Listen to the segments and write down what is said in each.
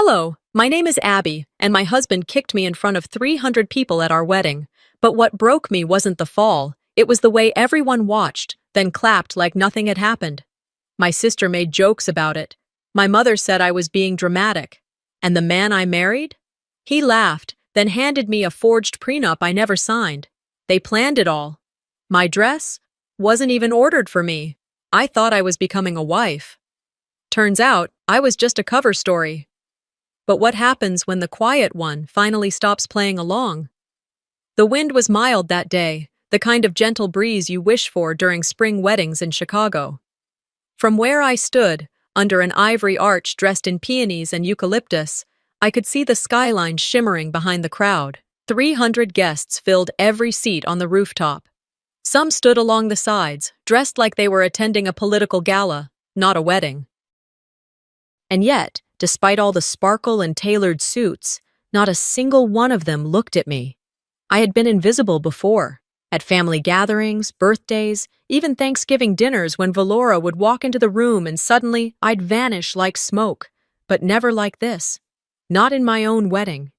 Hello, my name is Abby, and my husband kicked me in front of 300 people at our wedding. But what broke me wasn't the fall, it was the way everyone watched, then clapped like nothing had happened. My sister made jokes about it. My mother said I was being dramatic. And the man I married? He laughed, then handed me a forged prenup I never signed. They planned it all. My dress? Wasn't even ordered for me. I thought I was becoming a wife. Turns out, I was just a cover story. But what happens when the quiet one finally stops playing along? The wind was mild that day, the kind of gentle breeze you wish for during spring weddings in Chicago. From where I stood, under an ivory arch dressed in peonies and eucalyptus, I could see the skyline shimmering behind the crowd. 300 guests filled every seat on the rooftop. Some stood along the sides, dressed like they were attending a political gala, not a wedding. And yet, despite all the sparkle and tailored suits, not a single one of them looked at me. I had been invisible before, at family gatherings, birthdays, even Thanksgiving dinners when Valora would walk into the room and suddenly I'd vanish like smoke, but never like this. Not in my own wedding.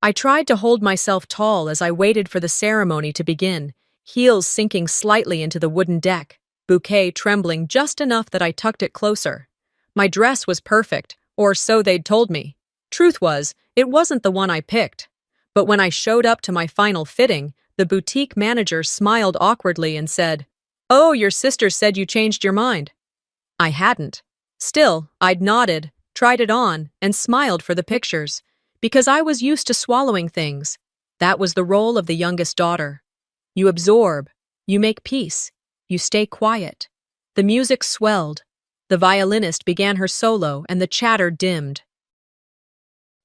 I tried to hold myself tall as I waited for the ceremony to begin, heels sinking slightly into the wooden deck, bouquet trembling just enough that I tucked it closer. My dress was perfect, or so they'd told me. Truth was, it wasn't the one I picked. But when I showed up to my final fitting, the boutique manager smiled awkwardly and said, "Oh, your sister said you changed your mind." I hadn't. Still, I'd nodded, tried it on, and smiled for the pictures, because I was used to swallowing things. That was the role of the youngest daughter. You absorb, you make peace, you stay quiet. The music swelled. The violinist began her solo and the chatter dimmed.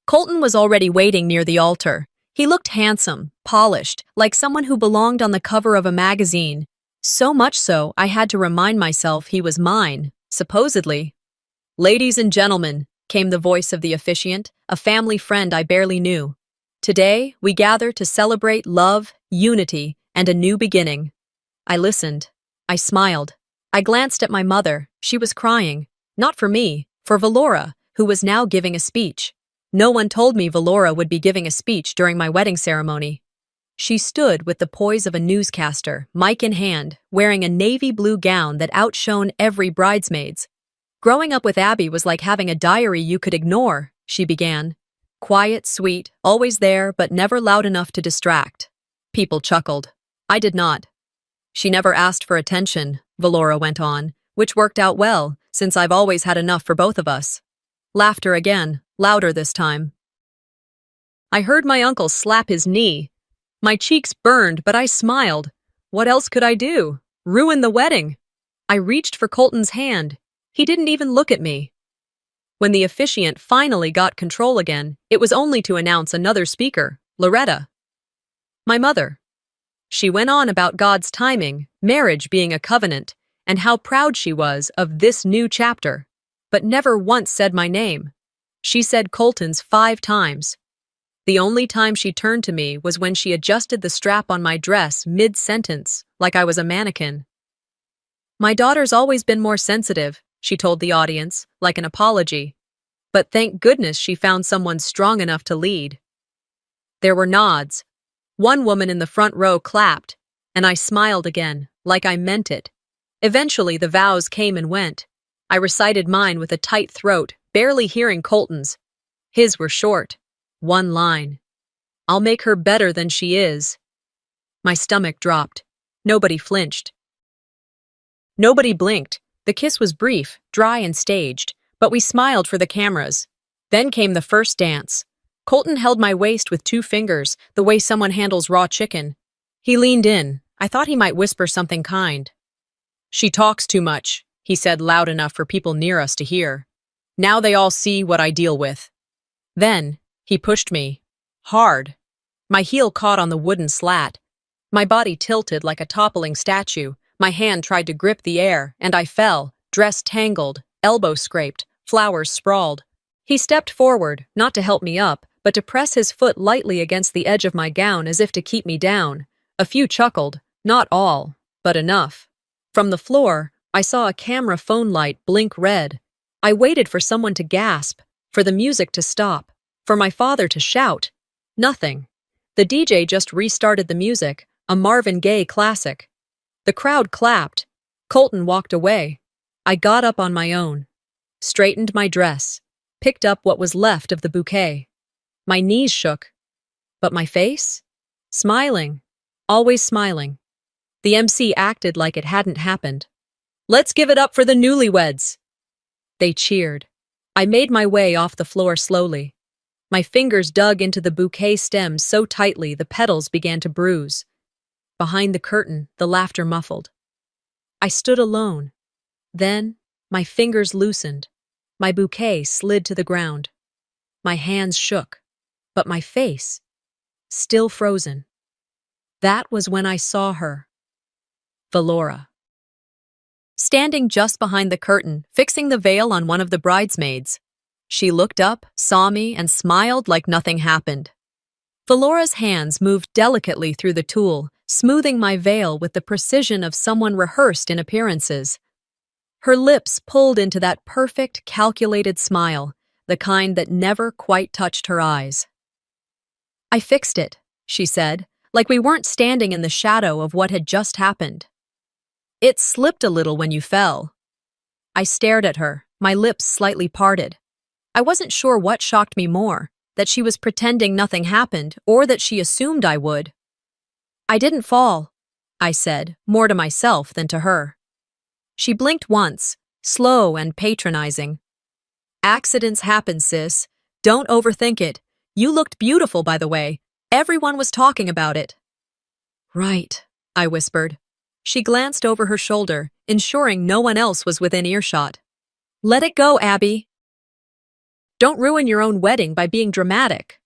Colton was already waiting near the altar. He looked handsome, polished, like someone who belonged on the cover of a magazine. So much so, I had to remind myself he was mine, supposedly. "Ladies and gentlemen," came the voice of the officiant, a family friend I barely knew. "Today, we gather to celebrate love, unity, and a new beginning." I listened. I smiled. I glanced at my mother. She was crying. Not for me, for Valora, who was now giving a speech. No one told me Valora would be giving a speech during my wedding ceremony. She stood with the poise of a newscaster, mic in hand, wearing a navy blue gown that outshone every bridesmaid's. "Growing up with Abby was like having a diary you could ignore," she began. Quiet, sweet, always there, but never loud enough to distract. People chuckled. I did not. "She never asked for attention," Valora went on, "which worked out well, since I've always had enough for both of us." Laughter again, louder this time. I heard my uncle slap his knee. My cheeks burned, but I smiled. What else could I do? Ruin the wedding. I reached for Colton's hand. He didn't even look at me. When the officiant finally got control again, it was only to announce another speaker, Loretta. My mother. She went on about God's timing, marriage being a covenant, and how proud she was of this new chapter, but never once said my name. She said Colton's 5 times. The only time she turned to me was when she adjusted the strap on my dress mid-sentence, like I was a mannequin. "My daughter's always been more sensitive," she told the audience, like an apology. But thank goodness she found someone strong enough to lead. There were nods. One woman in the front row clapped, and I smiled again, like I meant it. Eventually, the vows came and went. I recited mine with a tight throat, barely hearing Colton's. His were short. One line. "I'll make her better than she is." My stomach dropped. Nobody flinched. Nobody blinked. The kiss was brief, dry and staged, but we smiled for the cameras. Then came the first dance. Colton held my waist with 2 fingers, the way someone handles raw chicken. He leaned in. I thought he might whisper something kind. "She talks too much," he said loud enough for people near us to hear. "Now they all see what I deal with." Then, he pushed me. Hard. My heel caught on the wooden slat. My body tilted like a toppling statue. My hand tried to grip the air, and I fell, dress tangled, elbow scraped, flowers sprawled. He stepped forward, not to help me up, but to press his foot lightly against the edge of my gown as if to keep me down. A few chuckled, not all, but enough. From the floor, I saw a camera phone light blink red. I waited for someone to gasp. for the music to stop, for my father to shout. Nothing. The DJ just restarted the music, a Marvin Gaye classic. The crowd clapped. Colton walked away. I got up on my own, straightened my dress, picked up what was left of the bouquet. My knees shook. But my face? Smiling. Always smiling. The MC acted like it hadn't happened. "Let's give it up for the newlyweds!" They cheered. I made my way off the floor slowly. My fingers dug into the bouquet stems so tightly the petals began to bruise. Behind the curtain, the laughter muffled. I stood alone. Then, my fingers loosened. My bouquet slid to the ground. My hands shook, but my face, still frozen. That was when I saw her. Valora. Standing just behind the curtain, fixing the veil on one of the bridesmaids. She looked up, saw me, and smiled like nothing happened. Valora's hands moved delicately through the tulle, smoothing my veil with the precision of someone rehearsed in appearances. Her lips pulled into that perfect, calculated smile, the kind that never quite touched her eyes. "I fixed it," she said, like we weren't standing in the shadow of what had just happened. "It slipped a little when you fell." I stared at her, my lips slightly parted. I wasn't sure what shocked me more, that she was pretending nothing happened or that she assumed I would. "I didn't fall," I said, more to myself than to her. She blinked once, slow and patronizing. "Accidents happen, sis. Don't overthink it. You looked beautiful, by the way. Everyone was talking about it." "Right," I whispered. She glanced over her shoulder, ensuring no one else was within earshot. "Let it go, Abby. Don't ruin your own wedding by being dramatic."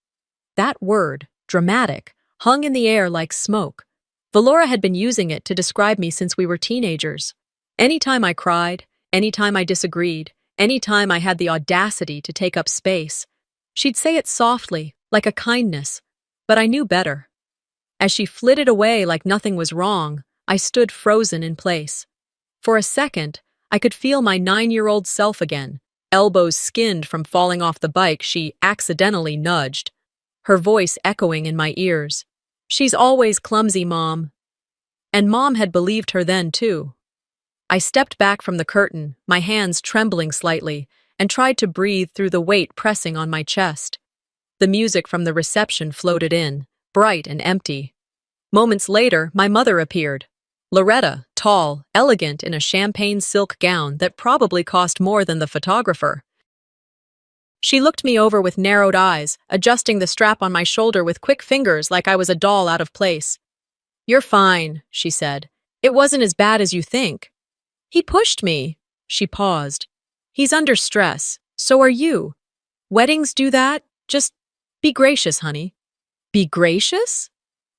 That word, dramatic, hung in the air like smoke. Valora had been using it to describe me since we were teenagers. Anytime I cried, anytime I disagreed, anytime I had the audacity to take up space, she'd say it softly, like a kindness, but I knew better. As she flitted away like nothing was wrong, I stood frozen in place. For a second, I could feel my 9-year-old self again, elbows skinned from falling off the bike she accidentally nudged, her voice echoing in my ears. "She's always clumsy, Mom." And Mom had believed her then, too. I stepped back from the curtain, my hands trembling slightly, and tried to breathe through the weight pressing on my chest. The music from the reception floated in, bright and empty. Moments later, my mother appeared. Loretta, tall, elegant in a champagne silk gown that probably cost more than the photographer. She looked me over with narrowed eyes, adjusting the strap on my shoulder with quick fingers like I was a doll out of place. "You're fine," she said. "It wasn't as bad as you think." "He pushed me." She paused. "He's under stress. So are you. Weddings do that. Just be gracious, honey." "Be gracious?"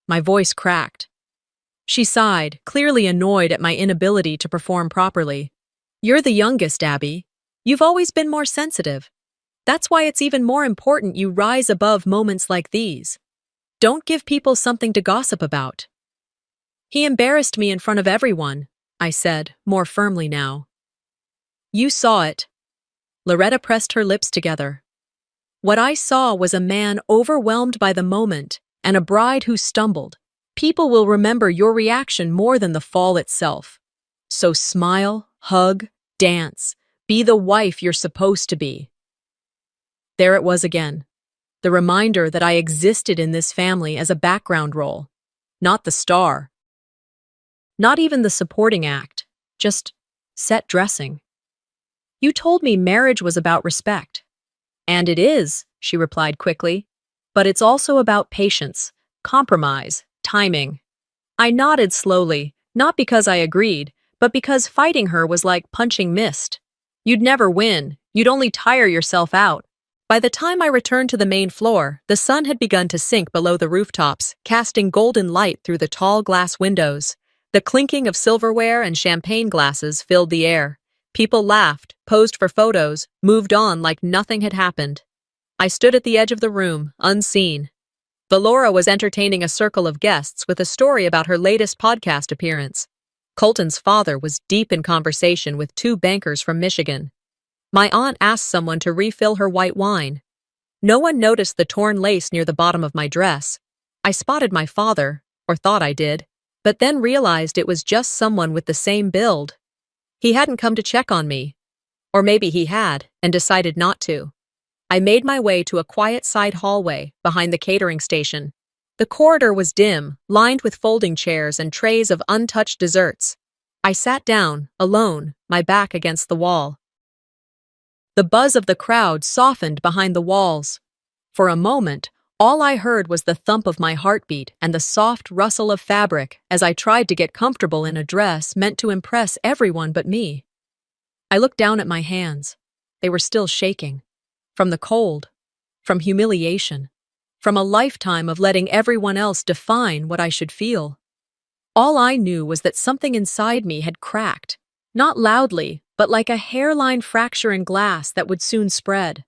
My voice cracked. She sighed, clearly annoyed at my inability to perform properly. "You're the youngest, Abby. You've always been more sensitive. That's why it's even more important you rise above moments like these. Don't give people something to gossip about." "He embarrassed me in front of everyone," I said, more firmly now. "You saw it." Loretta pressed her lips together. What I saw was a man overwhelmed by the moment and a bride who stumbled. People will remember your reaction more than the fall itself. So smile, hug, dance, be the wife you're supposed to be. There it was again, the reminder that I existed in this family as a background role, not the star. Not even the supporting act, just set dressing. "You told me marriage was about respect." "And it is," she replied quickly, "but it's also about patience, compromise, timing." I nodded slowly, not because I agreed, but because fighting her was like punching mist. You'd never win, you'd only tire yourself out. By the time I returned to the main floor, the sun had begun to sink below the rooftops, casting golden light through the tall glass windows. The clinking of silverware and champagne glasses filled the air. People laughed, posed for photos, moved on like nothing had happened. I stood at the edge of the room, unseen. Valora was entertaining a circle of guests with a story about her latest podcast appearance. Colton's father was deep in conversation with 2 bankers from Michigan. My aunt asked someone to refill her white wine. No one noticed the torn lace near the bottom of my dress. I spotted my father, or thought I did, but then realized it was just someone with the same build. He hadn't come to check on me. Or maybe he had, and decided not to. I made my way to a quiet side hallway behind the catering station. The corridor was dim, lined with folding chairs and trays of untouched desserts. I sat down, alone, my back against the wall. The buzz of the crowd softened behind the walls. For a moment, all I heard was the thump of my heartbeat and the soft rustle of fabric as I tried to get comfortable in a dress meant to impress everyone but me. I looked down at my hands. They were still shaking. From the cold. From humiliation. From a lifetime of letting everyone else define what I should feel. All I knew was that something inside me had cracked. Not loudly, but like a hairline fracture in glass that would soon spread.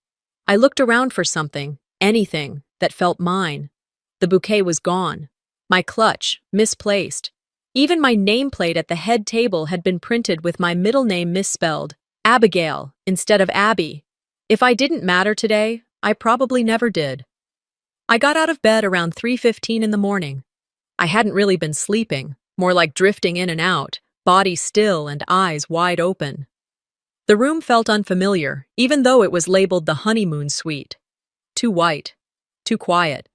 I looked around for something, anything, that felt mine. The bouquet was gone. My clutch, misplaced. Even my nameplate at the head table had been printed with my middle name misspelled, Abigail, instead of Abby. If I didn't matter today, I probably never did. I got out of bed around 3:15 in the morning. I hadn't really been sleeping, more like drifting in and out, body still and eyes wide open. The room felt unfamiliar, even though it was labeled the honeymoon suite. Too white. Too quiet.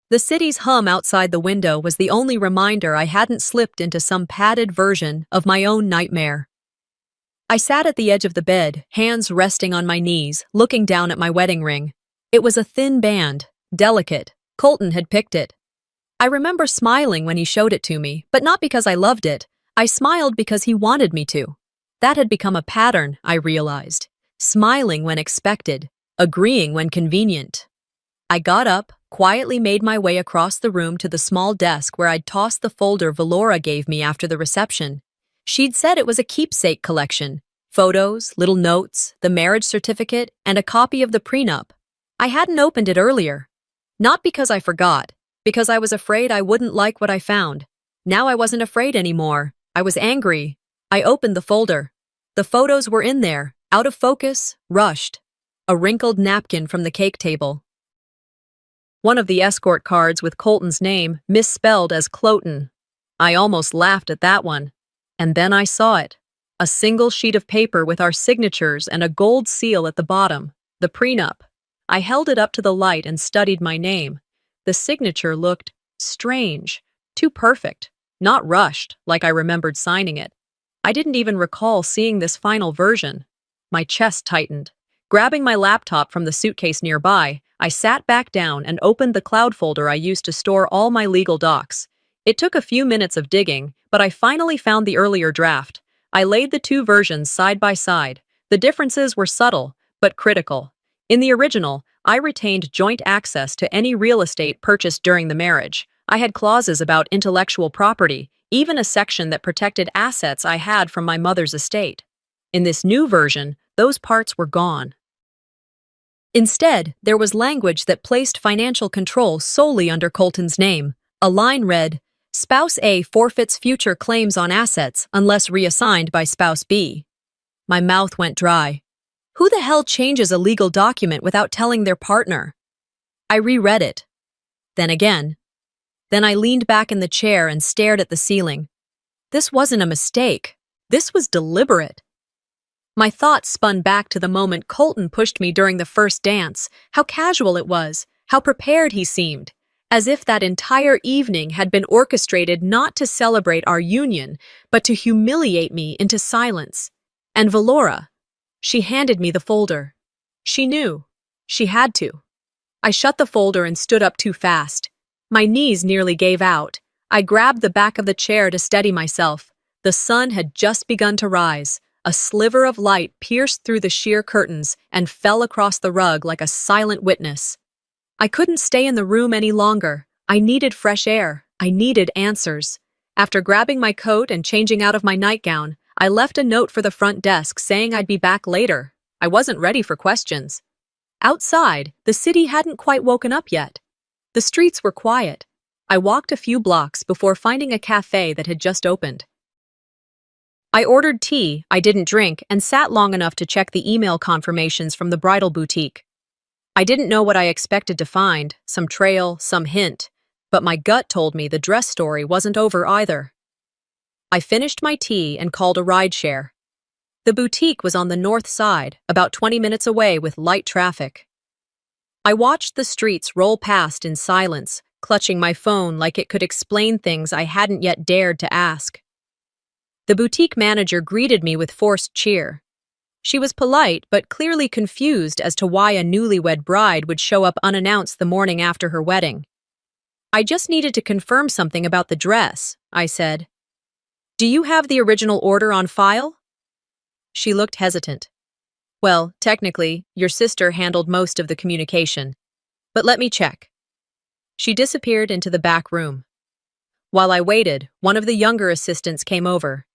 The city's hum outside the window was the only reminder I hadn't slipped into some padded version of my own nightmare. I sat at the edge of the bed, hands resting on my knees, looking down at my wedding ring. It was a thin band, delicate. Colton had picked it. I remember smiling when he showed it to me, but not because I loved it. I smiled because he wanted me to. That had become a pattern, I realized. Smiling when expected, agreeing when convenient. I got up, quietly made my way across the room to the small desk where I'd tossed the folder Valora gave me after the reception. She'd said it was a keepsake collection. Photos, little notes, the marriage certificate, and a copy of the prenup. I hadn't opened it earlier. Not because I forgot, because I was afraid I wouldn't like what I found. Now I wasn't afraid anymore. I was angry. I opened the folder. The photos were in there, out of focus, rushed. A wrinkled napkin from the cake table. One of the escort cards with Colton's name misspelled as Cloten. I almost laughed at that one. And then I saw it. A single sheet of paper with our signatures and a gold seal at the bottom. The prenup. I held it up to the light and studied my name. The signature looked strange, too perfect, not rushed like I remembered signing it. I didn't even recall seeing this final version. My chest tightened. Grabbing my laptop from the suitcase nearby, I sat back down and opened the cloud folder I used to store all my legal docs. It took a few minutes of digging, but I finally found the earlier draft. I laid the two versions side by side. The differences were subtle, but critical. In the original, I retained joint access to any real estate purchased during the marriage. I had clauses about intellectual property, even a section that protected assets I had from my mother's estate. In this new version, those parts were gone. Instead, there was language that placed financial control solely under Colton's name. A line read, Spouse A forfeits future claims on assets unless reassigned by Spouse B. My mouth went dry. Who the hell changes a legal document without telling their partner? I reread it. Then again. Then I leaned back in the chair and stared at the ceiling. This wasn't a mistake. This was deliberate. My thoughts spun back to the moment Colton pushed me during the first dance, how casual it was, how prepared he seemed, as if that entire evening had been orchestrated not to celebrate our union, but to humiliate me into silence. And Valora, she handed me the folder. She knew. She had to. I shut the folder and stood up too fast. My knees nearly gave out. I grabbed the back of the chair to steady myself. The sun had just begun to rise. A sliver of light pierced through the sheer curtains and fell across the rug like a silent witness. I couldn't stay in the room any longer. I needed fresh air. I needed answers. After grabbing my coat and changing out of my nightgown, I left a note for the front desk saying I'd be back later. I wasn't ready for questions. Outside, the city hadn't quite woken up yet. The streets were quiet. I walked a few blocks before finding a cafe that had just opened. I ordered tea I didn't drink and sat long enough to check the email confirmations from the bridal boutique. I didn't know what I expected to find, some trail, some hint, but my gut told me the dress story wasn't over either. I finished my tea and called a rideshare. The boutique was on the north side, about 20 minutes away with light traffic. I watched the streets roll past in silence, clutching my phone like it could explain things I hadn't yet dared to ask. The boutique manager greeted me with forced cheer. She was polite but clearly confused as to why a newlywed bride would show up unannounced the morning after her wedding. I just needed to confirm something about the dress, I said. Do you have the original order on file? She looked hesitant. Well, technically, your sister handled most of the communication. But let me check. She disappeared into the back room. While I waited, one of the younger assistants came over.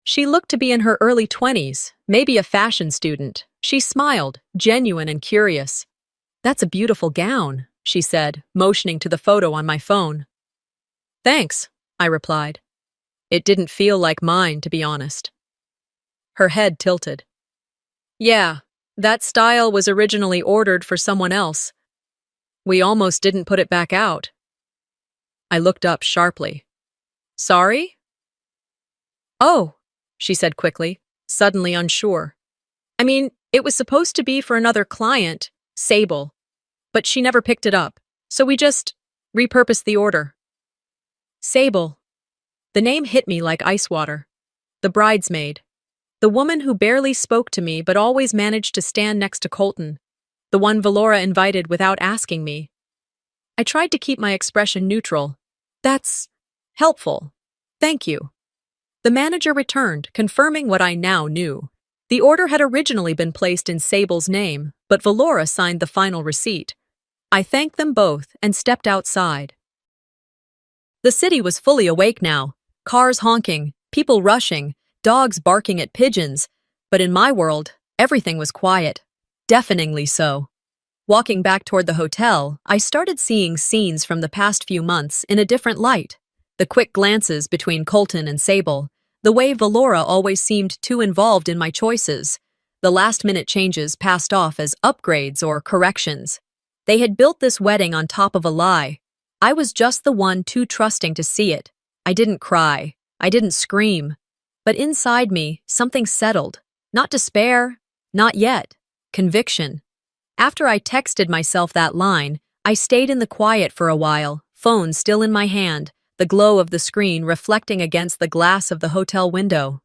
She looked to be in her early 20s, maybe a fashion student. She smiled, genuine and curious. That's a beautiful gown, she said, motioning to the photo on my phone. Thanks, I replied. It didn't feel like mine, to be honest. Her head tilted. Yeah, that style was originally ordered for someone else. We almost didn't put it back out. I looked up sharply. Sorry? Oh, she said quickly, suddenly unsure. I mean, it was supposed to be for another client, Sable, but she never picked it up, so we just repurposed the order. Sable. The name hit me like ice water. The bridesmaid. The woman who barely spoke to me but always managed to stand next to Colton. The one Valora invited without asking me. I tried to keep my expression neutral. That's helpful. Thank you. The manager returned, confirming what I now knew. The order had originally been placed in Sable's name, but Valora signed the final receipt. I thanked them both and stepped outside. The city was fully awake now. Cars honking, people rushing, dogs barking at pigeons. But in my world, everything was quiet. Deafeningly so. Walking back toward the hotel, I started seeing scenes from the past few months in a different light. The quick glances between Colton and Sable. The way Valora always seemed too involved in my choices. The last-minute changes passed off as upgrades or corrections. They had built this wedding on top of a lie. I was just the one too trusting to see it. I didn't cry. I didn't scream. But inside me, something settled. Not despair. Not yet. Conviction. After I texted myself that line, I stayed in the quiet for a while, phone still in my hand, the glow of the screen reflecting against the glass of the hotel window.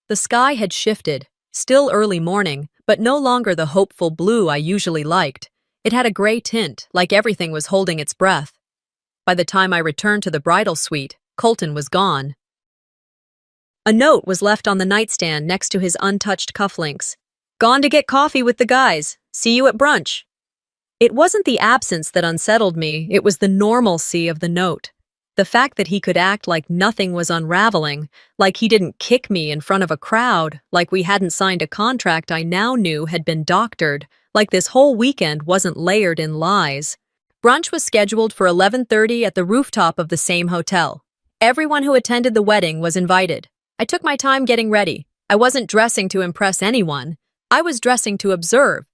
The sky had shifted, still early morning, but no longer the hopeful blue I usually liked. It had a gray tint, like everything was holding its breath. By the time I returned to the bridal suite, Colton was gone. A note was left on the nightstand next to his untouched cufflinks. Gone to get coffee with the guys. See you at brunch. It wasn't the absence that unsettled me, it was the normalcy of the note. The fact that he could act like nothing was unraveling, like he didn't kick me in front of a crowd, like we hadn't signed a contract I now knew had been doctored, like this whole weekend wasn't layered in lies. Brunch was scheduled for 11:30 at the rooftop of the same hotel. Everyone who attended the wedding was invited. I took my time getting ready. I wasn't dressing to impress anyone. I was dressing to observe.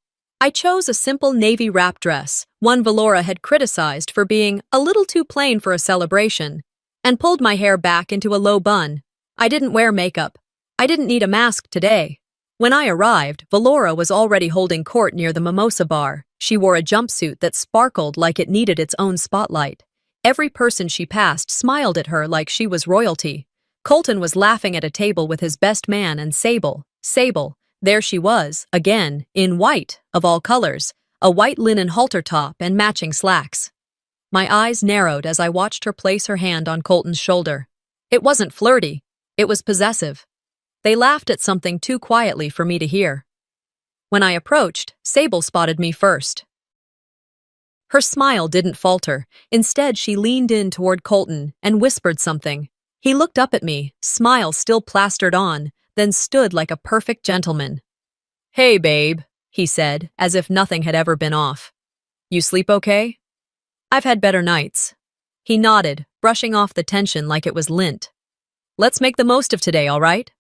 I chose a simple navy wrap dress, one Valora had criticized for being a little too plain for a celebration, and pulled my hair back into a low bun. I didn't wear makeup. I didn't need a mask today. When I arrived, Valora was already holding court near the mimosa bar. She wore a jumpsuit that sparkled like it needed its own spotlight. Every person she passed smiled at her like she was royalty. Colton was laughing at a table with his best man and Sable. There she was, again, in white, of all colors, a white linen halter top and matching slacks. My eyes narrowed as I watched her place her hand on Colton's shoulder. It wasn't flirty, it was possessive. They laughed at something too quietly for me to hear. When I approached, Sable spotted me first. Her smile didn't falter. Instead, she leaned in toward Colton and whispered something. He looked up at me, smile still plastered on, then stood like a perfect gentleman. Hey, babe, he said, as if nothing had ever been off. You sleep okay? I've had better nights. He nodded, brushing off the tension like it was lint. Let's make the most of today, all right?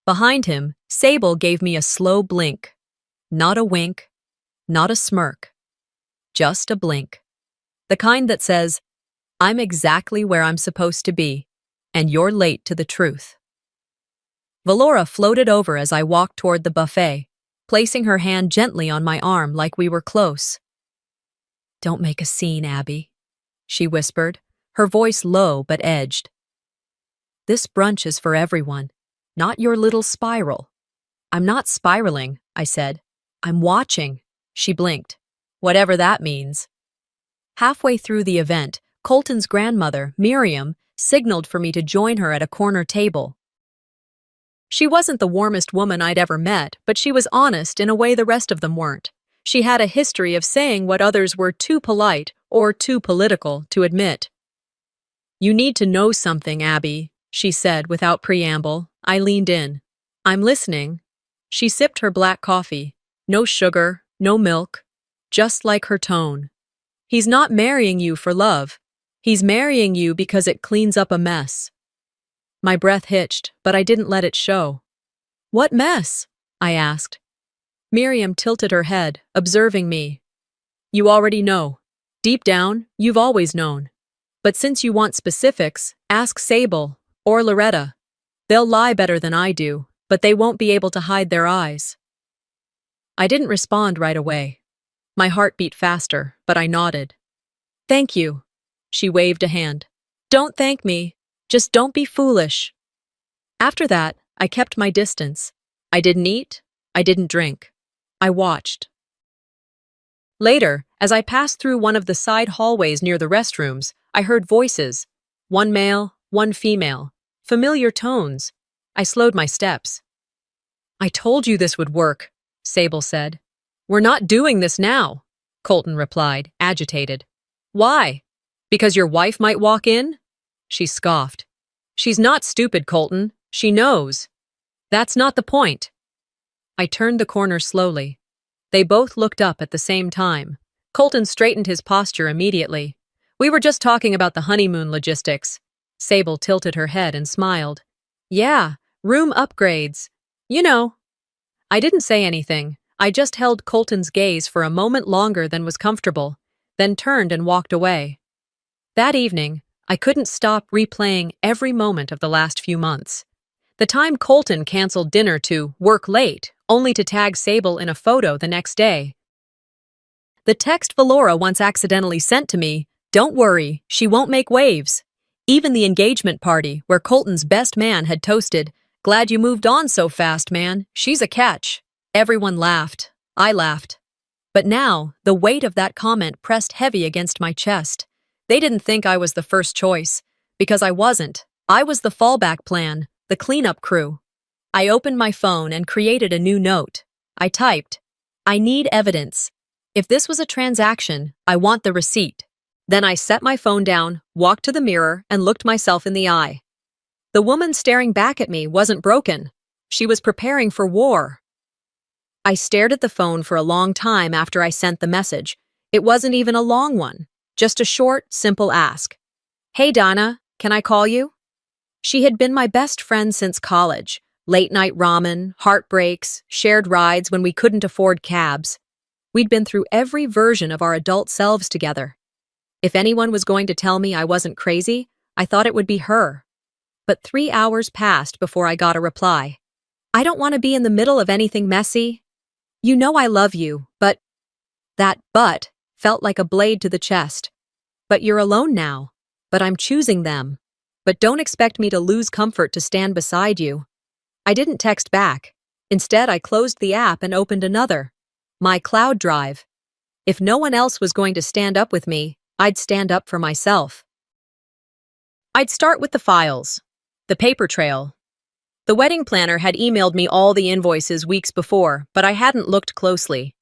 Behind him, Sable gave me a slow blink. Not a wink, not a smirk. Just a blink. The kind that says, I'm exactly where I'm supposed to be, and you're late to the truth. Valora floated over as I walked toward the buffet, placing her hand gently on my arm like we were close. Don't make a scene, Abby, she whispered, her voice low but edged. This brunch is for everyone, not your little spiral. I'm not spiraling, I said. I'm watching, she blinked. Whatever that means. Halfway through the event, Colton's grandmother, Miriam, signaled for me to join her at a corner table. She wasn't the warmest woman I'd ever met, but she was honest in a way the rest of them weren't. She had a history of saying what others were too polite or too political to admit. You need to know something, Abby, she said without preamble. I leaned in. I'm listening. She sipped her black coffee. No sugar, no milk, just like her tone. He's not marrying you for love. He's marrying you because it cleans up a mess. My breath hitched, but I didn't let it show. What mess? I asked. Miriam tilted her head, observing me. You already know. Deep down, you've always known. But since you want specifics, ask Sable or Loretta. They'll lie better than I do, but they won't be able to hide their eyes. I didn't respond right away. My heart beat faster, but I nodded. Thank you. She waved a hand. Don't thank me. Just don't be foolish. After that, I kept my distance. I didn't eat. I didn't drink. I watched. Later, as I passed through one of the side hallways near the restrooms, I heard voices. One male, one female. Familiar tones. I slowed my steps. I told you this would work, Sable said. We're not doing this now, Colton replied, agitated. Why? Because your wife might walk in? She scoffed. She's not stupid, Colton. She knows. That's not the point. I turned the corner slowly. They both looked up at the same time. Colton straightened his posture immediately. We were just talking about the honeymoon logistics. Sable tilted her head and smiled. Yeah, room upgrades. You know. I didn't say anything. I just held Colton's gaze for a moment longer than was comfortable, then turned and walked away. That evening, I couldn't stop replaying every moment of the last few months. The time Colton canceled dinner to work late, only to tag Sable in a photo the next day. The text Valora once accidentally sent to me, don't worry, she won't make waves. Even the engagement party, where Colton's best man had toasted, glad you moved on so fast, man. She's a catch. Everyone laughed. I laughed. But now, the weight of that comment pressed heavy against my chest. They didn't think I was the first choice, because I wasn't. I was the fallback plan, the cleanup crew. I opened my phone and created a new note. I typed, I need evidence. If this was a transaction, I want the receipt. Then I set my phone down, walked to the mirror, and looked myself in the eye. The woman staring back at me wasn't broken. She was preparing for war. I stared at the phone for a long time after I sent the message. It wasn't even a long one, just a short, simple ask. Hey Donna, can I call you? She had been my best friend since college. Late-night ramen, heartbreaks, shared rides when we couldn't afford cabs. We'd been through every version of our adult selves together. If anyone was going to tell me I wasn't crazy, I thought it would be her. But 3 hours passed before I got a reply. I don't want to be in the middle of anything messy. You know I love you, but... That but felt like a blade to the chest. But you're alone now. But I'm choosing them. But don't expect me to lose comfort to stand beside you. I didn't text back. Instead, I closed the app and opened another. My cloud drive. If no one else was going to stand up with me, I'd stand up for myself. I'd start with the files. The paper trail. The wedding planner had emailed me all the invoices weeks before, but I hadn't looked closely.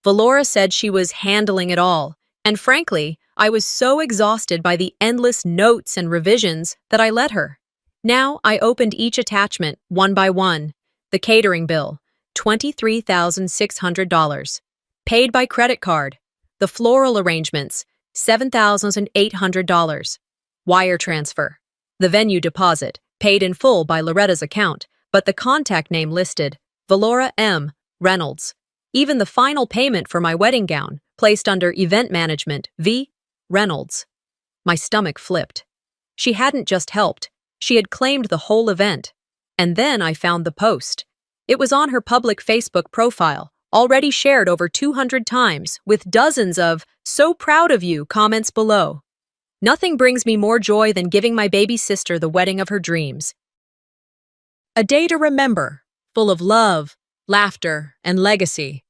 Valora said she was handling it all, and frankly, I was so exhausted by the endless notes and revisions that I let her. Now I opened each attachment one by one. The catering bill, $23,600. Paid by credit card. The floral arrangements, $7,800. Wire transfer. The venue deposit, paid in full by Loretta's account, but the contact name listed, Valora M. Reynolds. Even the final payment for my wedding gown, placed under Event Management, V. Reynolds. My stomach flipped. She hadn't just helped, she had claimed the whole event. And then I found the post. It was on her public Facebook profile, already shared over 200 times, with dozens of "so proud of you" comments below. Nothing brings me more joy than giving my baby sister the wedding of her dreams. A day to remember, full of love, laughter, and legacy.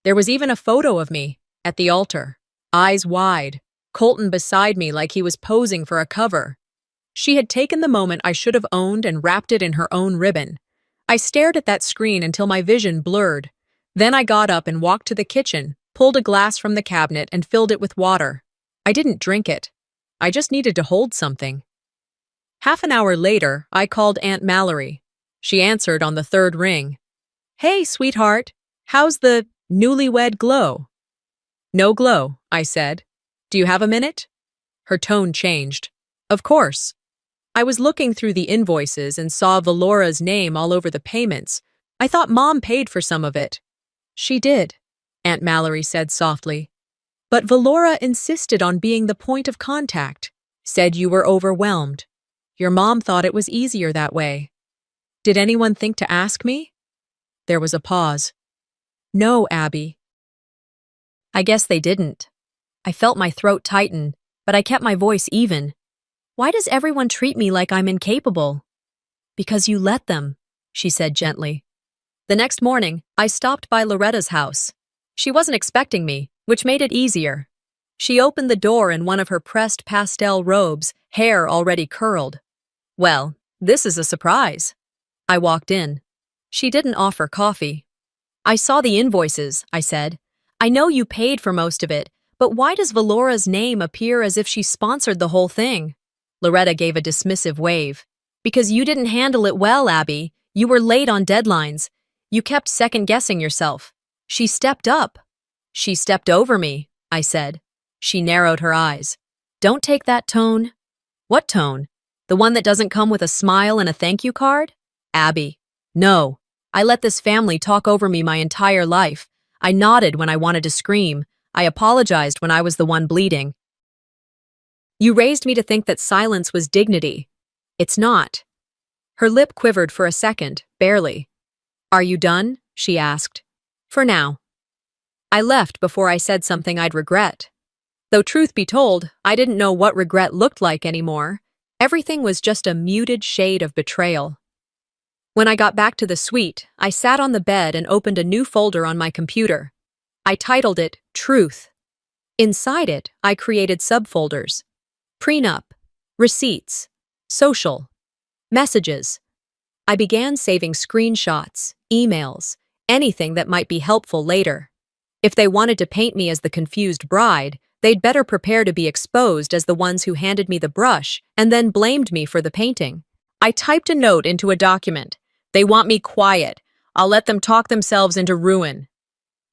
There was even a photo of me, at the altar, eyes wide, Colton beside me like he was posing for a cover. She had taken the moment I should have owned and wrapped it in her own ribbon. I stared at that screen until my vision blurred. Then I got up and walked to the kitchen, pulled a glass from the cabinet and filled it with water. I didn't drink it. I just needed to hold something. Half an hour later, I called Aunt Mallory. She answered on the third ring. "Hey, sweetheart, how's the newlywed glow?" "No glow," I said. "Do you have a minute?" Her tone changed. "Of course." I was looking through the invoices and saw Valora's name all over the payments. I thought Mom paid for some of it. "She did," Aunt Mallory said softly. "But Valora insisted on being the point of contact, said you were overwhelmed. Your mom thought it was easier that way. Did anyone think to ask me?" There was a pause. "No, Abby." I guess they didn't. I felt my throat tighten, but I kept my voice even. "Why does everyone treat me like I'm incapable?" "Because you let them," she said gently. The next morning, I stopped by Loretta's house. She wasn't expecting me, which made it easier. She opened the door in one of her pressed pastel robes, hair already curled. "Well, this is a surprise." I walked in. She didn't offer coffee. "I saw the invoices," I said. "I know you paid for most of it, but why does Valora's name appear as if she sponsored the whole thing?" Loretta gave a dismissive wave. "Because you didn't handle it well, Abby. You were late on deadlines. You kept second-guessing yourself. She stepped up." "She stepped over me," I said. She narrowed her eyes. "Don't take that tone." "What tone? The one that doesn't come with a smile and a thank you card?" "Abby, no. I let this family talk over me my entire life. I nodded when I wanted to scream. I apologized when I was the one bleeding. You raised me to think that silence was dignity. It's not." Her lip quivered for a second, barely. "Are you done?" she asked. "For now." I left before I said something I'd regret. Though truth be told, I didn't know what regret looked like anymore. Everything was just a muted shade of betrayal. When I got back to the suite, I sat on the bed and opened a new folder on my computer. I titled it Truth. Inside it, I created subfolders. Prenup, receipts, social, messages. I began saving screenshots, emails, anything that might be helpful later. If they wanted to paint me as the confused bride, they'd better prepare to be exposed as the ones who handed me the brush and then blamed me for the painting. I typed a note into a document. "They want me quiet. I'll let them talk themselves into ruin."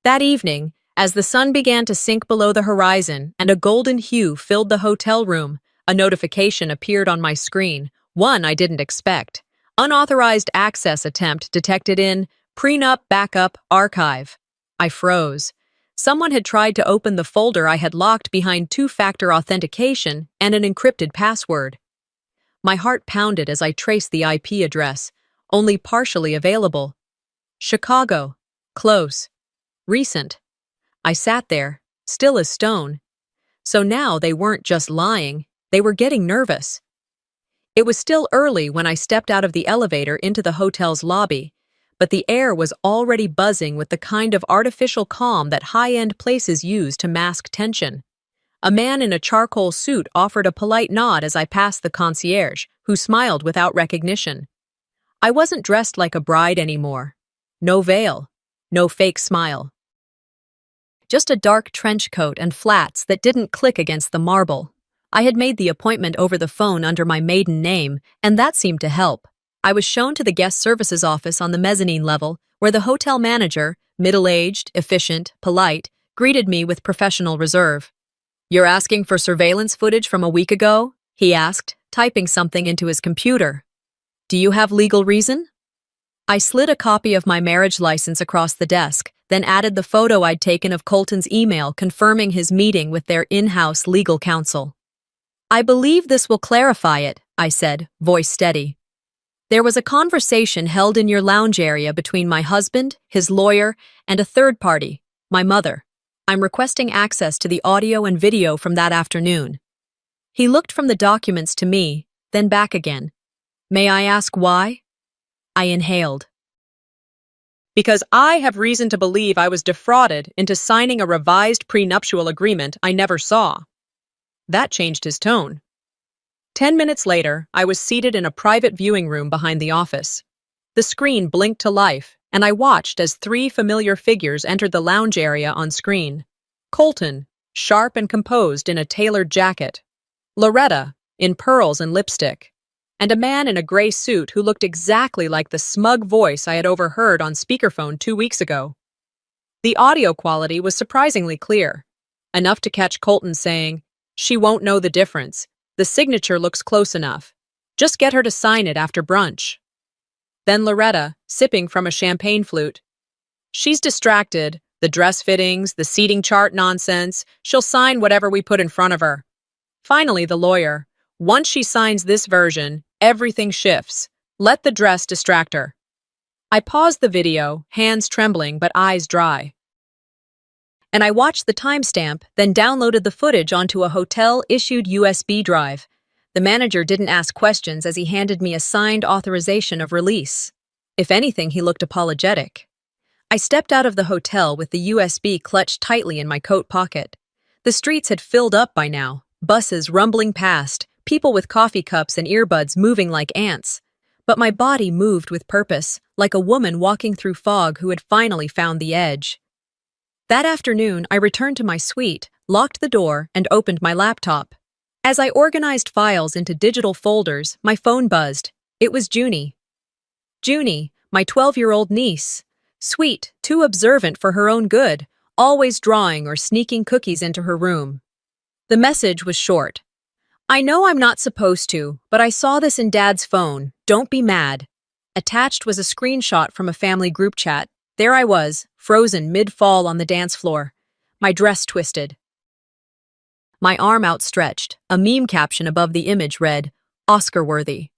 That evening, as the sun began to sink below the horizon and a golden hue filled the hotel room, a notification appeared on my screen, one I didn't expect. Unauthorized access attempt detected in Prenup Backup Archive. I froze. Someone had tried to open the folder I had locked behind two-factor authentication and an encrypted password. My heart pounded as I traced the IP address, only partially available. Chicago. Close. Recent. I sat there, still as stone. So now they weren't just lying, they were getting nervous. It was still early when I stepped out of the elevator into the hotel's lobby, but the air was already buzzing with the kind of artificial calm that high-end places use to mask tension. A man in a charcoal suit offered a polite nod as I passed the concierge, who smiled without recognition. I wasn't dressed like a bride anymore. No veil, no fake smile. Just a dark trench coat and flats that didn't click against the marble. I had made the appointment over the phone under my maiden name, and that seemed to help. I was shown to the guest services office on the mezzanine level, where the hotel manager, middle-aged, efficient, polite, greeted me with professional reserve. "You're asking for surveillance footage from a week ago?" he asked, typing something into his computer. Do you have legal reason? I slid a copy of my marriage license across the desk, then added the photo I'd taken of Colton's email confirming his meeting with their in-house legal counsel. I believe this will clarify it, I said, voice steady. There was a conversation held in your lounge area between my husband, his lawyer, and a third party, my mother. I'm requesting access to the audio and video from that afternoon. He looked from the documents to me, then back again. May I ask why? I inhaled. Because I have reason to believe I was defrauded into signing a revised prenuptial agreement I never saw. That changed his tone. 10 minutes later, I was seated in a private viewing room behind the office. The screen blinked to life, and I watched as three familiar figures entered the lounge area on screen. Colton, sharp and composed in a tailored jacket. Loretta, in pearls and lipstick. And a man in a gray suit who looked exactly like the smug voice I had overheard on speakerphone 2 weeks ago. The audio quality was surprisingly clear, enough to catch Colton saying, "She won't know the difference. The signature looks close enough. Just get her to sign it after brunch." Then Loretta, sipping from a champagne flute. "She's distracted. The dress fittings, the seating chart nonsense. She'll sign whatever we put in front of her." Finally, the lawyer. "Once she signs this version, everything shifts. Let the dress distract her." I paused the video, hands trembling but eyes dry. And I watched the timestamp, then downloaded the footage onto a hotel-issued USB drive. The manager didn't ask questions as he handed me a signed authorization of release. If anything, he looked apologetic. I stepped out of the hotel with the USB clutched tightly in my coat pocket. The streets had filled up by now, buses rumbling past, people with coffee cups and earbuds moving like ants. But my body moved with purpose, like a woman walking through fog who had finally found the edge. That afternoon, I returned to my suite, locked the door, and opened my laptop. As I organized files into digital folders, my phone buzzed. It was Junie. Junie, my 12-year-old niece. Sweet, too observant for her own good, always drawing or sneaking cookies into her room. The message was short. "I know I'm not supposed to, but I saw this in Dad's phone. Don't be mad." Attached was a screenshot from a family group chat. There I was, frozen mid-fall on the dance floor. My dress twisted. My arm outstretched. A meme caption above the image read, "Oscar-worthy."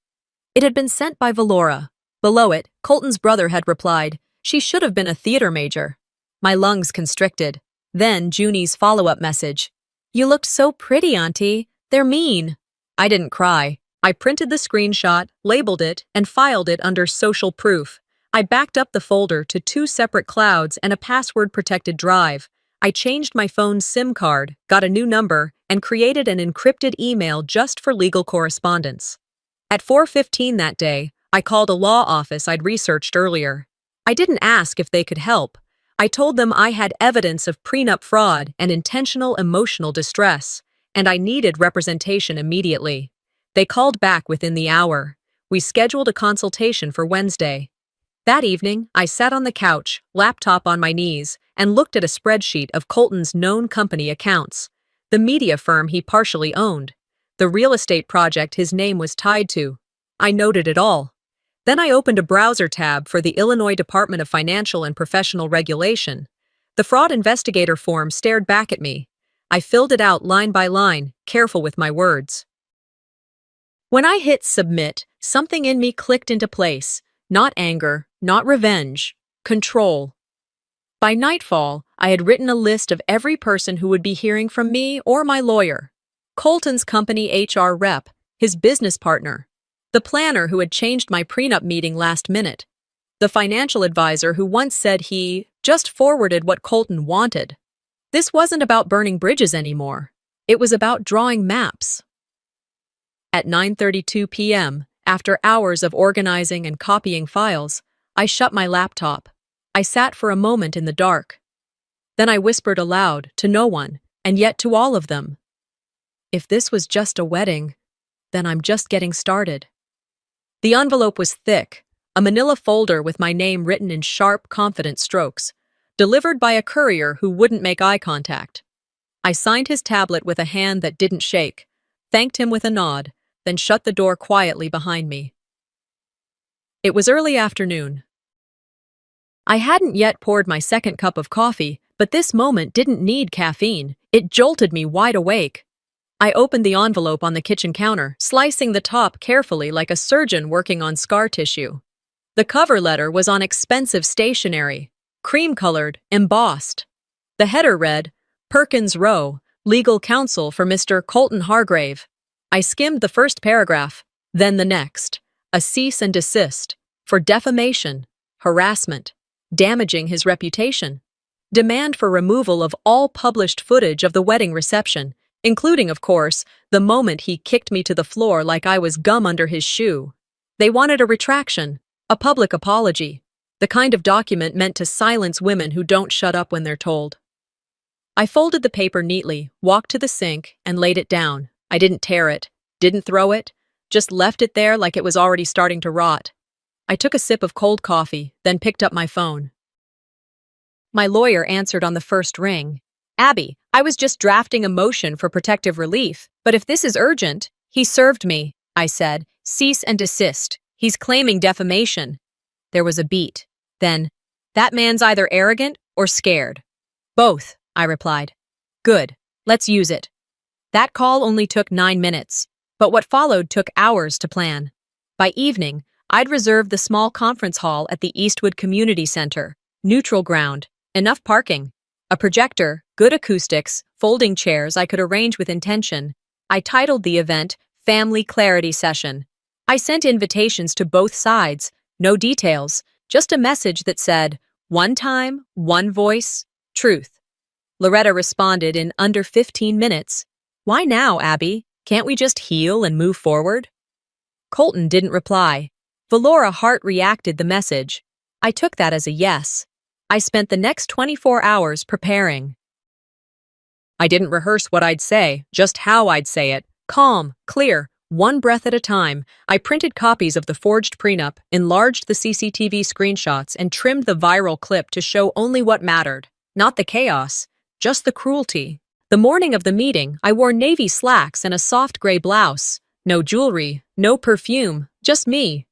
It had been sent by Valora. Below it, Colton's brother had replied, "She should have been a theater major." My lungs constricted. Then Junie's follow-up message. "You looked so pretty, Auntie. They're mean." I didn't cry. I printed the screenshot, labeled it, and filed it under social proof. I backed up the folder to 2 separate clouds and a password-protected drive. I changed my phone's SIM card, got a new number, and created an encrypted email just for legal correspondence. At 4:15 that day, I called a law office I'd researched earlier. I didn't ask if they could help. I told them I had evidence of prenup fraud and intentional emotional distress, and I needed representation immediately. They called back within the hour. We scheduled a consultation for Wednesday. That evening, I sat on the couch, laptop on my knees, and looked at a spreadsheet of Colton's known company accounts, the media firm he partially owned, the real estate project his name was tied to. I noted it all. Then I opened a browser tab for the Illinois Department of Financial and Professional Regulation. The fraud investigator form stared back at me. I filled it out line by line, careful with my words. When I hit submit, something in me clicked into place. Not anger, not revenge, control. By nightfall, I had written a list of every person who would be hearing from me or my lawyer. Colton's company HR rep, his business partner, the planner who had changed my prenup meeting last minute, the financial advisor who once said he just forwarded what Colton wanted. This wasn't about burning bridges anymore. It was about drawing maps. At 9:32 p.m., after hours of organizing and copying files, I shut my laptop. I sat for a moment in the dark. Then I whispered aloud, to no one, and yet to all of them. If this was just a wedding, then I'm just getting started. The envelope was thick, a manila folder with my name written in sharp, confident strokes, delivered by a courier who wouldn't make eye contact. I signed his tablet with a hand that didn't shake, thanked him with a nod, then shut the door quietly behind me. It was early afternoon. I hadn't yet poured my second cup of coffee, but this moment didn't need caffeine. It jolted me wide awake. I opened the envelope on the kitchen counter, slicing the top carefully like a surgeon working on scar tissue. The cover letter was on expensive stationery, cream-colored, embossed. The header read, Perkins Rowe, Legal Counsel for Mr. Colton Hargrave. I skimmed the first paragraph, then the next. A cease and desist for defamation, harassment, damaging his reputation. Demand for removal of all published footage of the wedding reception, including, of course, the moment he kicked me to the floor like I was gum under his shoe. They wanted a retraction, a public apology, the kind of document meant to silence women who don't shut up when they're told. I folded the paper neatly, walked to the sink, and laid it down. I didn't tear it, didn't throw it, just left it there like it was already starting to rot. I took a sip of cold coffee, then picked up my phone. My lawyer answered on the first ring. Abby, I was just drafting a motion for protective relief, but if this is urgent, he served me, I said. Cease and desist. He's claiming defamation. There was a beat. Then, that man's either arrogant or scared. Both, I replied. Good, let's use it. That call only took 9 minutes, but what followed took hours to plan. By evening, I'd reserved the small conference hall at the Eastwood Community Center, neutral ground, enough parking, a projector, good acoustics, folding chairs I could arrange with intention. I titled the event Family Clarity Session. I sent invitations to both sides, no details, just a message that said, one time, one voice, truth. Loretta responded in under 15 minutes. Why now, Abby? Can't we just heal and move forward? Colton didn't reply. Valora Hart reacted the message. I took that as a yes. I spent the next 24 hours preparing. I didn't rehearse what I'd say, just how I'd say it. Calm, clear, one breath at a time. I printed copies of the forged prenup, enlarged the CCTV screenshots, and trimmed the viral clip to show only what mattered. Not the chaos, just the cruelty. The morning of the meeting, I wore navy slacks and a soft gray blouse. No jewelry, no perfume, just me.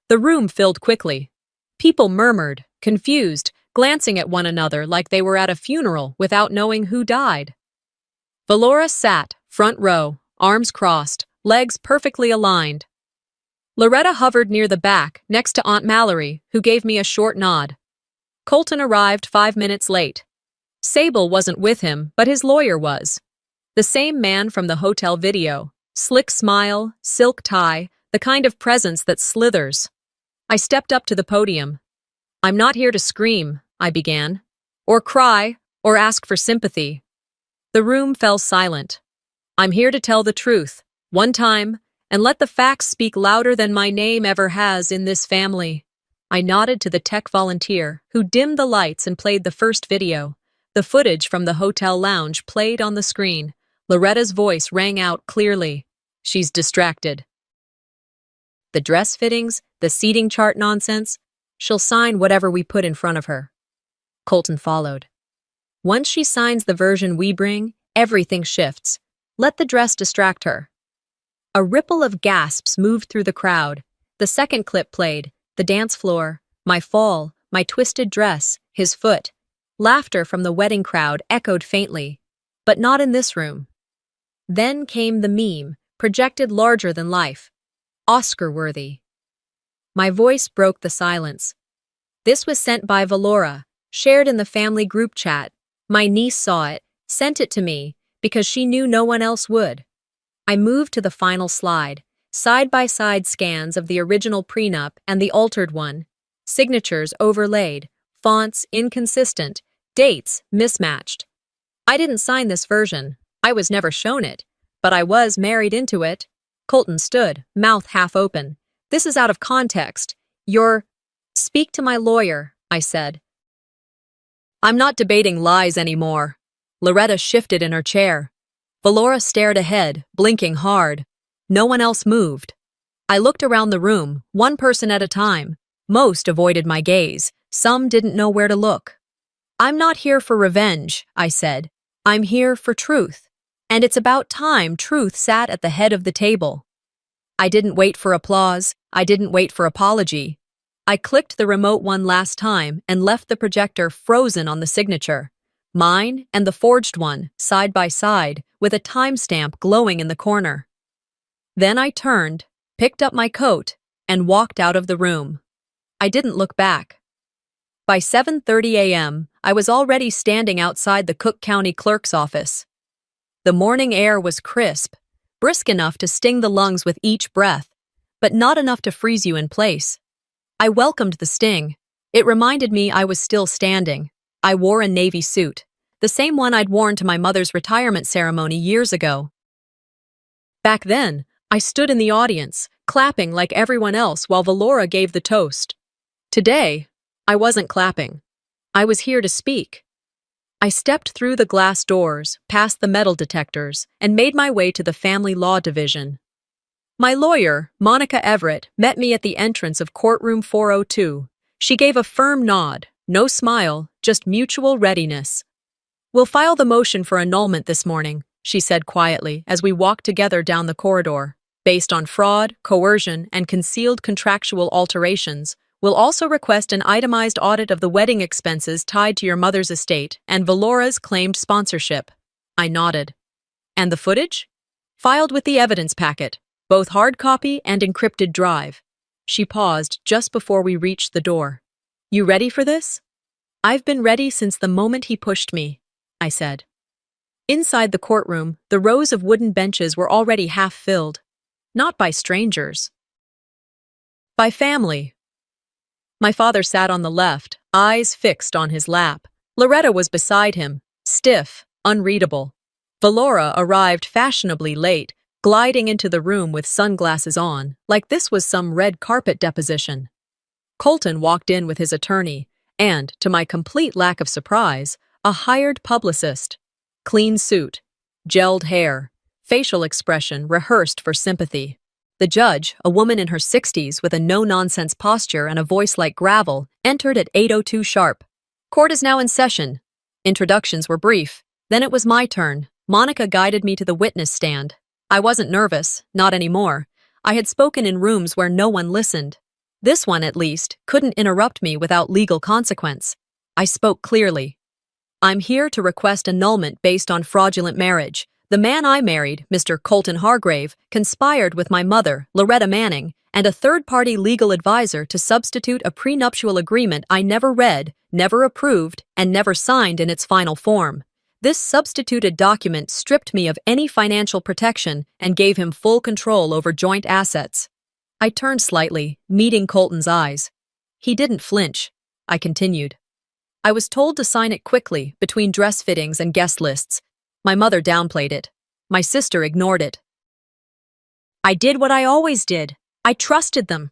The room filled quickly. People murmured, confused, glancing at one another like they were at a funeral without knowing who died. Valora sat, front row, arms crossed, legs perfectly aligned. Loretta hovered near the back, next to Aunt Mallory, who gave me a short nod. Colton arrived 5 minutes late. Sable wasn't with him, but his lawyer was. The same man from the hotel video. Slick smile, silk tie, the kind of presence that slithers. I stepped up to the podium. I'm not here to scream, I began, or cry, or ask for sympathy. The room fell silent. I'm here to tell the truth, one time, and let the facts speak louder than my name ever has in this family. I nodded to the tech volunteer, who dimmed the lights and played the first video. The footage from the hotel lounge played on the screen. Loretta's voice rang out clearly. She's distracted. The dress fittings, the seating chart nonsense, she'll sign whatever we put in front of her. Colton followed. Once she signs the version we bring, everything shifts. Let the dress distract her. A ripple of gasps moved through the crowd. The second clip played, the dance floor, my fall, my twisted dress, his foot. Laughter from the wedding crowd echoed faintly, but not in this room. Then came the meme, projected larger than life. Oscar-worthy. My voice broke the silence. This was sent by Valora, shared in the family group chat. My niece saw it, sent it to me, because she knew no one else would. I moved to the final slide, side-by-side scans of the original prenup and the altered one, signatures overlaid, fonts inconsistent, dates mismatched. I didn't sign this version. I was never shown it, but I was married into it. Colton stood, mouth half open. This is out of context. Speak to my lawyer, I said. I'm not debating lies anymore. Loretta shifted in her chair. Valora stared ahead, blinking hard. No one else moved. I looked around the room, one person at a time. Most avoided my gaze. Some didn't know where to look. I'm not here for revenge, I said. I'm here for truth. And it's about time truth sat at the head of the table. I didn't wait for applause. I didn't wait for apology. I clicked the remote one last time and left the projector frozen on the signature. Mine and the forged one, side by side, with a timestamp glowing in the corner. Then I turned, picked up my coat, and walked out of the room. I didn't look back. By 7:30 a.m., I was already standing outside the Cook County Clerk's office. The morning air was crisp, brisk enough to sting the lungs with each breath, but not enough to freeze you in place. I welcomed the sting. It reminded me I was still standing. I wore a navy suit, the same one I'd worn to my mother's retirement ceremony years ago. Back then, I stood in the audience, clapping like everyone else while Valora gave the toast. Today, I wasn't clapping. I was here to speak. I stepped through the glass doors, past the metal detectors, and made my way to the Family Law Division. My lawyer, Monica Everett, met me at the entrance of courtroom 402. She gave a firm nod, no smile, just mutual readiness. "We'll file the motion for annulment this morning," she said quietly as we walked together down the corridor. "Based on fraud, coercion, and concealed contractual alterations, we'll also request an itemized audit of the wedding expenses tied to your mother's estate and Valora's claimed sponsorship." I nodded. "And the footage?" "Filed with the evidence packet, both hard copy and encrypted drive." She paused just before we reached the door. "You ready for this?" "I've been ready since the moment he pushed me," I said. Inside the courtroom, the rows of wooden benches were already half filled. Not by strangers. By family. My father sat on the left, eyes fixed on his lap. Loretta was beside him, stiff, unreadable. Valora arrived fashionably late, gliding into the room with sunglasses on, like this was some red carpet deposition. Colton walked in with his attorney, and, to my complete lack of surprise, a hired publicist. Clean suit, gelled hair, facial expression rehearsed for sympathy. The judge, a woman in her 60s with a no-nonsense posture and a voice like gravel, entered at 8:02 sharp. "Court is now in session." Introductions were brief. Then it was my turn. Monica guided me to the witness stand. I wasn't nervous, not anymore. I had spoken in rooms where no one listened. This one, at least, couldn't interrupt me without legal consequence. I spoke clearly. "I'm here to request annulment based on fraudulent marriage. The man I married, Mr. Colton Hargrave, conspired with my mother, Loretta Manning, and a third-party legal advisor to substitute a prenuptial agreement I never read, never approved, and never signed in its final form. This substituted document stripped me of any financial protection and gave him full control over joint assets." I turned slightly, meeting Colton's eyes. He didn't flinch. I continued. "I was told to sign it quickly, between dress fittings and guest lists. My mother downplayed it. My sister ignored it. I did what I always did. I trusted them."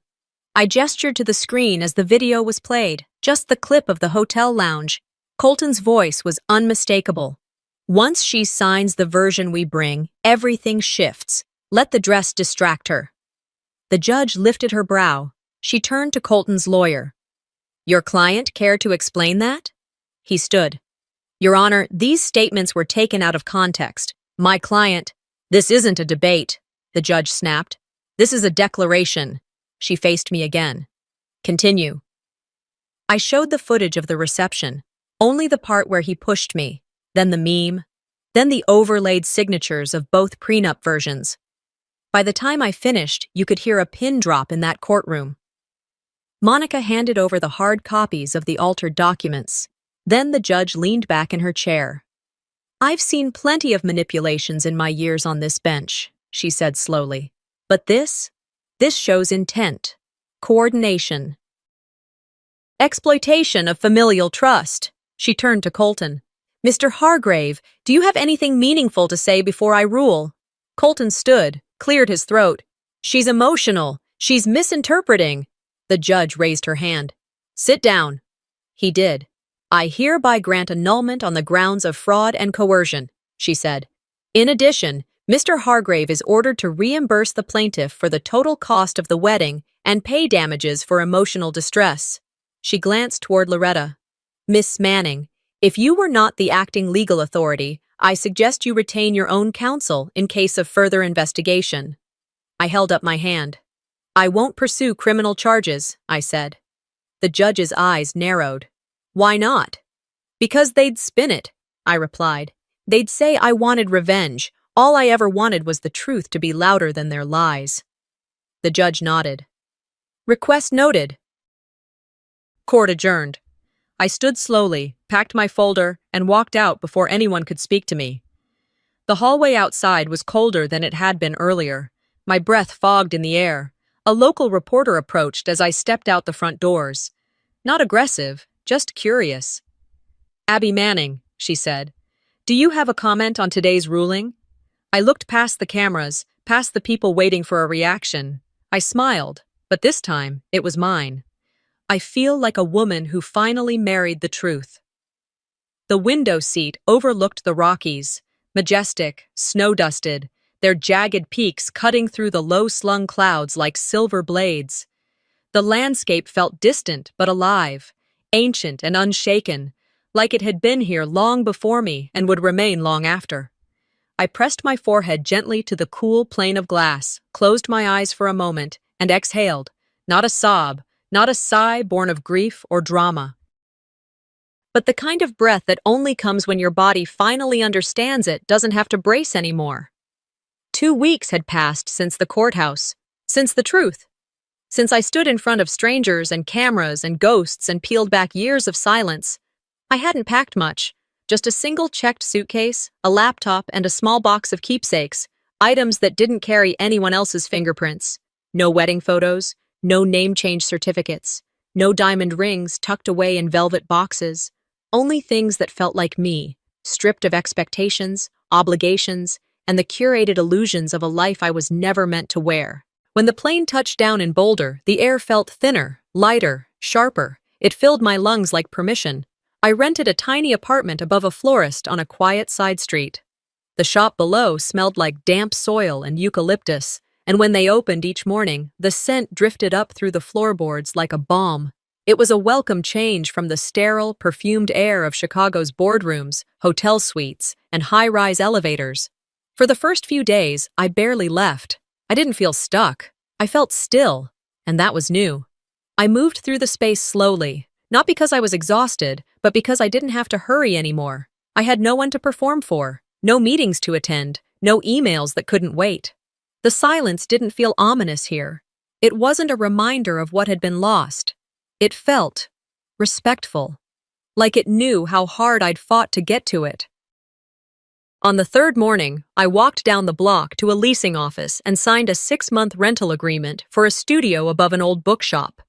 I gestured to the screen as the video was played, just the clip of the hotel lounge. Colton's voice was unmistakable. "Once she signs the version we bring, everything shifts. Let the dress distract her." The judge lifted her brow. She turned to Colton's lawyer. "Your client care to explain that?" He stood. "Your Honor, these statements were taken out of context. My client—" "This isn't a debate," the judge snapped. "This is a declaration." She faced me again. "Continue." I showed the footage of the reception, only the part where he pushed me, then the meme, then the overlaid signatures of both prenup versions. By the time I finished, you could hear a pin drop in that courtroom. Monica handed over the hard copies of the altered documents. Then the judge leaned back in her chair. "I've seen plenty of manipulations in my years on this bench," she said slowly. "But this shows intent, coordination, exploitation of familial trust." She turned to Colton. "Mr. Hargrave, do you have anything meaningful to say before I rule?" Colton stood, cleared his throat. "She's emotional. She's misinterpreting." The judge raised her hand. "Sit down." He did. "I hereby grant annulment on the grounds of fraud and coercion," she said. "In addition, Mr. Hargrave is ordered to reimburse the plaintiff for the total cost of the wedding and pay damages for emotional distress." She glanced toward Loretta. "Miss Manning, if you were not the acting legal authority, I suggest you retain your own counsel in case of further investigation." I held up my hand. "I won't pursue criminal charges," I said. The judge's eyes narrowed. Why not? Because they'd spin it, I replied. They'd say I wanted revenge. All I ever wanted was the truth to be louder than their lies. The judge nodded. Request noted. Court adjourned. I stood slowly, packed my folder, and walked out before anyone could speak to me. The hallway outside was colder than it had been earlier. My breath fogged in the air. A local reporter approached as I stepped out the front doors. Not aggressive, just curious. Abby Manning, she said. Do you have a comment on today's ruling? I looked past the cameras, past the people waiting for a reaction. I smiled, but this time it was mine. I feel like a woman who finally married the truth. The window seat overlooked the Rockies, majestic, snow-dusted, their jagged peaks cutting through the low-slung clouds like silver blades. The landscape felt distant but alive, ancient and unshaken, like it had been here long before me and would remain long after. I pressed my forehead gently to the cool plane of glass, closed my eyes for a moment, and exhaled, not a sob, not a sigh born of grief or drama, but the kind of breath that only comes when your body finally understands it doesn't have to brace anymore. 2 weeks had passed since the courthouse, since the truth, since I stood in front of strangers and cameras and ghosts and peeled back years of silence. I hadn't packed much, just a single checked suitcase, a laptop, and a small box of keepsakes, items that didn't carry anyone else's fingerprints. No wedding photos, no name change certificates, no diamond rings tucked away in velvet boxes, only things that felt like me, stripped of expectations, obligations, and the curated illusions of a life I was never meant to wear. When the plane touched down in Boulder, the air felt thinner, lighter, sharper. It filled my lungs like permission. I rented a tiny apartment above a florist on a quiet side street. The shop below smelled like damp soil and eucalyptus, and when they opened each morning, the scent drifted up through the floorboards like a balm. It was a welcome change from the sterile, perfumed air of Chicago's boardrooms, hotel suites, and high-rise elevators. For the first few days, I barely left. I didn't feel stuck. I felt still, and that was new. I moved through the space slowly, not because I was exhausted, but because I didn't have to hurry anymore. I had no one to perform for, no meetings to attend, no emails that couldn't wait. The silence didn't feel ominous here. It wasn't a reminder of what had been lost. It felt respectful, like it knew how hard I'd fought to get to it. On the third morning, I walked down the block to a leasing office and signed a 6-month rental agreement for a studio above an old bookshop.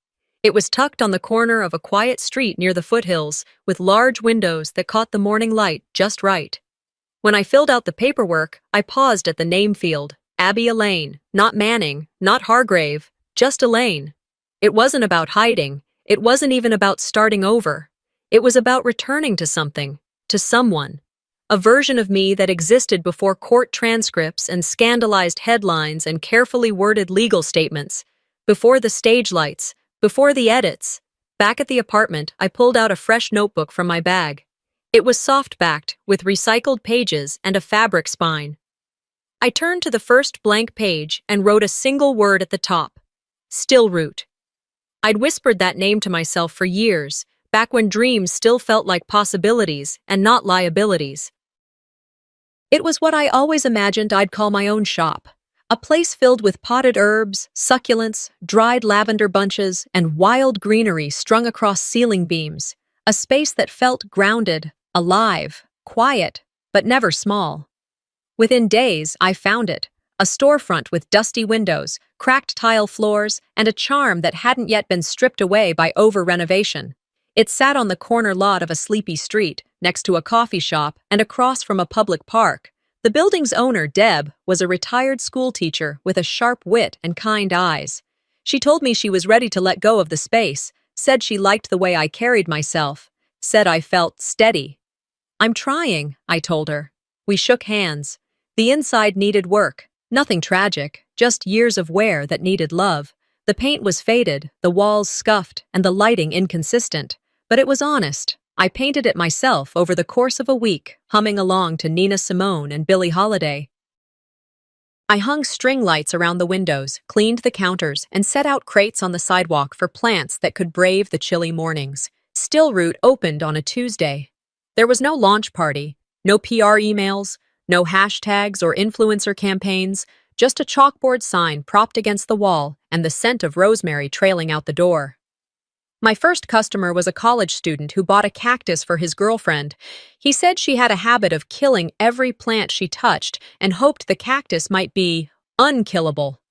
It was tucked on the corner of a quiet street near the foothills, with large windows that caught the morning light just right. When I filled out the paperwork, I paused at the name field. Abby Elaine, not Manning, not Hargrave, just Elaine. It wasn't about hiding. It wasn't even about starting over. It was about returning to something, to someone. A version of me that existed before court transcripts and scandalized headlines and carefully worded legal statements, before the stage lights, before the edits. Back at the apartment, I pulled out a fresh notebook from my bag. It was soft-backed, with recycled pages and a fabric spine. I turned to the first blank page and wrote a single word at the top. Stillroot. I'd whispered that name to myself for years, back when dreams still felt like possibilities and not liabilities. It was what I always imagined I'd call my own shop. A place filled with potted herbs, succulents, dried lavender bunches, and wild greenery strung across ceiling beams. A space that felt grounded, alive, quiet, but never small. Within days, I found it. A storefront with dusty windows, cracked tile floors, and a charm that hadn't yet been stripped away by over-renovation. It sat on the corner lot of a sleepy street, next to a coffee shop and across from a public park. The building's owner, Deb, was a retired schoolteacher with a sharp wit and kind eyes. She told me she was ready to let go of the space, said she liked the way I carried myself, said I felt steady. I'm trying, I told her. We shook hands. The inside needed work. Nothing tragic, just years of wear that needed love. The paint was faded, the walls scuffed, and the lighting inconsistent. But it was honest. I painted it myself over the course of a week, humming along to Nina Simone and Billie Holiday. I hung string lights around the windows, cleaned the counters, and set out crates on the sidewalk for plants that could brave the chilly mornings. Stillroot opened on a Tuesday. There was no launch party, no PR emails, no hashtags or influencer campaigns, just a chalkboard sign propped against the wall and the scent of rosemary trailing out the door. My first customer was a college student who bought a cactus for his girlfriend. He said she had a habit of killing every plant she touched and hoped the cactus might be unkillable.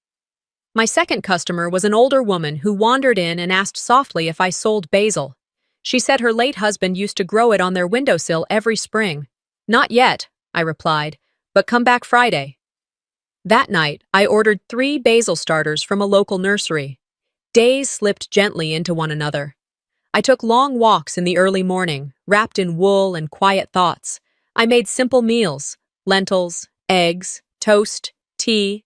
My second customer was an older woman who wandered in and asked softly if I sold basil. She said her late husband used to grow it on their windowsill every spring. "Not yet," I replied, "but come back Friday." That night, I ordered 3 basil starters from a local nursery. Days slipped gently into one another. I took long walks in the early morning, wrapped in wool and quiet thoughts. I made simple meals: lentils, eggs, toast, tea.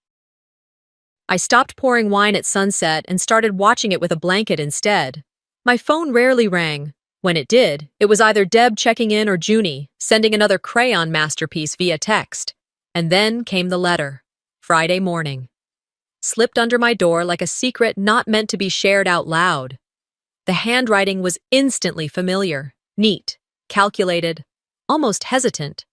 I stopped pouring wine at sunset and started watching it with a blanket instead. My phone rarely rang. When it did, it was either Deb checking in or Junie, sending another crayon masterpiece via text. And then came the letter. Friday morning. Slipped under my door like a secret not meant to be shared out loud. The handwriting was instantly familiar, neat, calculated, almost hesitant.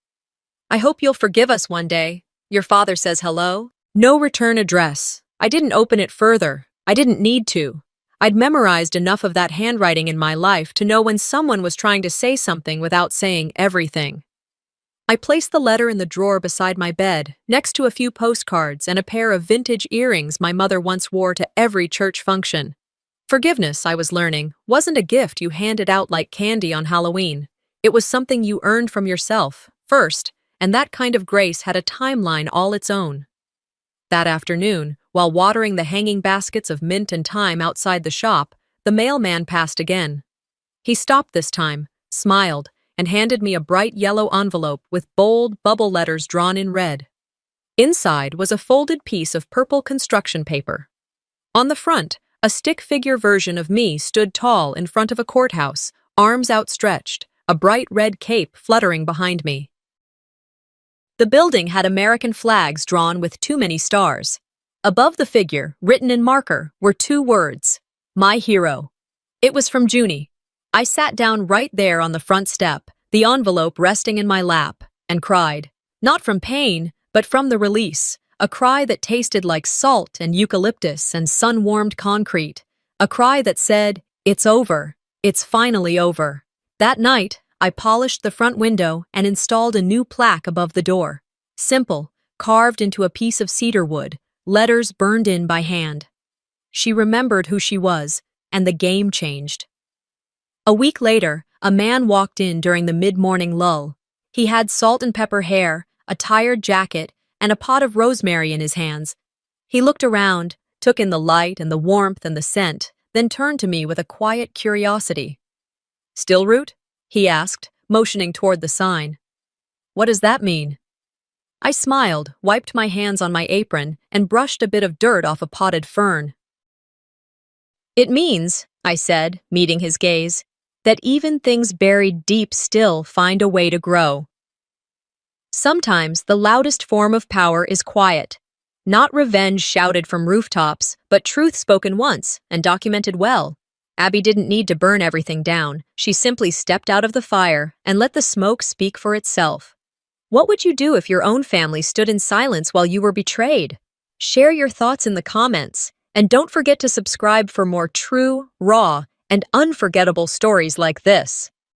"I hope you'll forgive us one day. Your father says hello." No return address. I didn't open it further. I didn't need to. I'd memorized enough of that handwriting in my life to know when someone was trying to say something without saying everything. I placed the letter in the drawer beside my bed, next to a few postcards and a pair of vintage earrings my mother once wore to every church function. Forgiveness, I was learning, wasn't a gift you handed out like candy on Halloween. It was something you earned from yourself, first, and that kind of grace had a timeline all its own. That afternoon, while watering the hanging baskets of mint and thyme outside the shop, the mailman passed again. He stopped this time, smiled, and handed me a bright yellow envelope with bold bubble letters drawn in red. Inside was a folded piece of purple construction paper. On the front, a stick figure version of me stood tall in front of a courthouse, arms outstretched, a bright red cape fluttering behind me. The building had American flags drawn with too many stars. Above the figure, written in marker, were 2 words: "My hero." It was from Junie. I sat down right there on the front step, the envelope resting in my lap, and cried. Not from pain, but from the release. A cry that tasted like salt and eucalyptus and sun-warmed concrete. A cry that said, "It's over. It's finally over." That night, I polished the front window and installed a new plaque above the door. Simple, carved into a piece of cedar wood, letters burned in by hand. She remembered who she was, and the game changed. A week later, a man walked in during the mid-morning lull. He had salt and pepper hair, a tired jacket, and a pot of rosemary in his hands. He looked around, took in the light and the warmth and the scent, then turned to me with a quiet curiosity. "Stillroot?" he asked, motioning toward the sign. "What does that mean?" I smiled, wiped my hands on my apron, and brushed a bit of dirt off a potted fern. "It means," I said, meeting his gaze, "that even things buried deep still find a way to grow." Sometimes the loudest form of power is quiet. Not revenge shouted from rooftops, but truth spoken once and documented well. Abby didn't need to burn everything down. She simply stepped out of the fire and let the smoke speak for itself. What would you do if your own family stood in silence while you were betrayed? Share your thoughts in the comments, and don't forget to subscribe for more true, raw, and unforgettable stories like this.